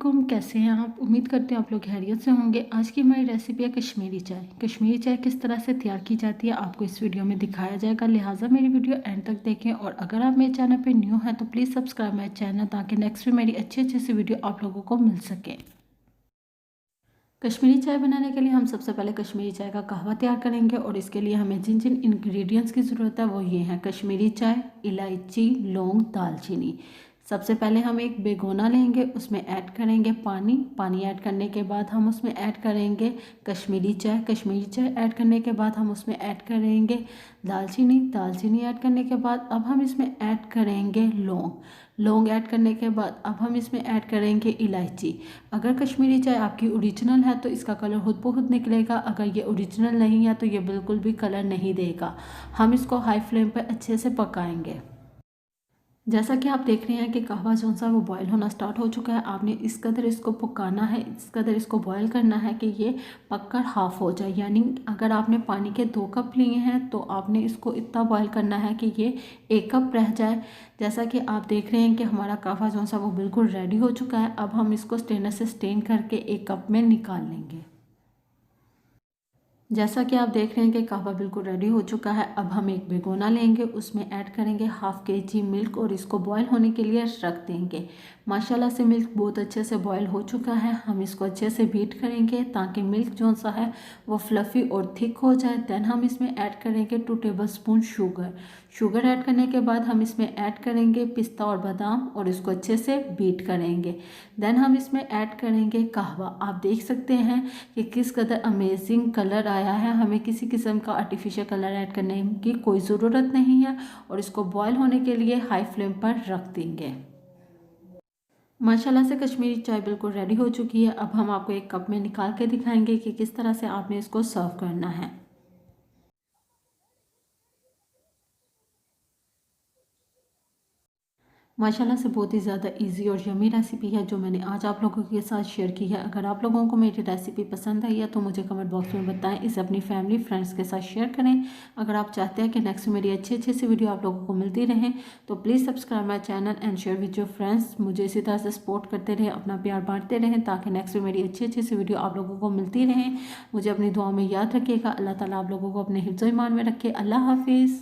अस्सलामुअलैकुम। कैसे हैं आप? उम्मीद करते हैं आप लोग खैरियत से होंगे। आज की हमारी रेसिपी है कश्मीरी चाय। कश्मीरी चाय किस तरह से तैयार की जाती है आपको इस वीडियो में दिखाया जाएगा, लिहाजा मेरी वीडियो एंड तक देखें। और अगर आप मेरे चैनल पर न्यू हैं तो प्लीज़ सब्सक्राइब माई चैनल, ताकि नेक्स्ट भी मेरी अच्छी सी वीडियो आप लोगों को मिल सके। कश्मीरी चाय बनाने के लिए हम सबसे पहले कश्मीरी चाय का कहवा तैयार करेंगे, और इसके लिए हमें जिन जिन इंग्रेडिएंट्स की ज़रूरत है वो ये हैं: कश्मीरी चाय, इलायची, लौंग, दालचीनी। सबसे पहले हम एक बेगोना लेंगे, उसमें ऐड करेंगे पानी। पानी ऐड करने के बाद हम उसमें ऐड करेंगे कश्मीरी चाय। कश्मीरी चाय ऐड करने के बाद हम उसमें ऐड करेंगे दालचीनी। दालचीनी ऐड करने के बाद अब हम इसमें ऐड करेंगे लौंग। लौंग ऐड करने के बाद अब हम इसमें ऐड करेंगे इलायची। अगर कश्मीरी चाय आपकी ओरिजिनल है तो इसका कलर खुद ब खुद निकलेगा, अगर ये ओरिजिनल नहीं है तो ये बिल्कुल भी कलर नहीं देगा। हम इसको हाई फ्लेम पर अच्छे से पकाएंगे। जैसा कि आप देख रहे हैं कि कहवा जो सा वो बॉयल होना स्टार्ट हो चुका है। आपने इस कदर इसको पकाना है, इस कदर इसको बॉयल करना है कि ये पककर हाफ़ हो जाए। यानी अगर आपने पानी के 2 कप लिए हैं तो आपने इसको इतना बॉयल करना है कि ये 1 कप रह जाए। जैसा कि आप देख रहे हैं कि हमारा कहवा जो सा वो बिल्कुल रेडी हो चुका है। अब हम इसको स्ट्रेनर से स्ट्रेन करके 1 कप में निकाल लेंगे। जैसा कि आप देख रहे हैं कि कहवा बिल्कुल रेडी हो चुका है। अब हम एक भिगोना लेंगे, उसमें ऐड करेंगे हाफ़ kg मिल्क और इसको बॉयल होने के लिए रख देंगे। माशाल्लाह से मिल्क बहुत अच्छे से बॉयल हो चुका है। हम इसको अच्छे से बीट करेंगे ताकि मिल्क जो सा है वो फ्लफ़ी और थिक हो जाए। दैन हम इसमें ऐड करेंगे 2 टेबलस्पून शुगर। शुगर ऐड करने के बाद हम इसमें ऐड करेंगे पिस्ता और बादाम और इसको अच्छे से बीट करेंगे। दैन हम इसमें ऐड करेंगे कहवा। आप देख सकते हैं कि किस कदर अमेजिंग कलर आया है। हमें किसी किस्म का आर्टिफिशियल कलर ऐड करने की कोई ज़रूरत नहीं है, और इसको बॉयल होने के लिए हाई फ्लेम पर रख देंगे। माशाल्लाह से कश्मीरी चाय बिल्कुल रेडी हो चुकी है। अब हम आपको एक कप में निकाल के दिखाएंगे कि किस तरह से आपने इसको सर्व करना है। माशाल्लाह से बहुत ही ज़्यादा इजी और यमी रेसिपी है जो मैंने आज आप लोगों के साथ शेयर की है। अगर आप लोगों को मेरी रेसिपी पसंद आई है तो मुझे कमेंट बॉक्स में बताएं, इसे अपनी फैमिली फ्रेंड्स के साथ शेयर करें। अगर आप चाहते हैं कि नेक्स्ट मेरी अच्छी सी वीडियो आप लोगों को मिलती रहें तो please subscribe my channel and share with your friends. मुझे इसी तरह से सपोर्ट करते रहें, अपना प्यार बांटते रहें, ताकि नेक्स्ट मेरी अच्छी सी वीडियो आप लोगों को मिलती रहें। मुझे अपनी दुआ में याद रखिएगा। अल्लाह ताला आप लोगों को अपने हिफ्ज़-ओ-ईमान में रखे। अल्लाह हाफिज़।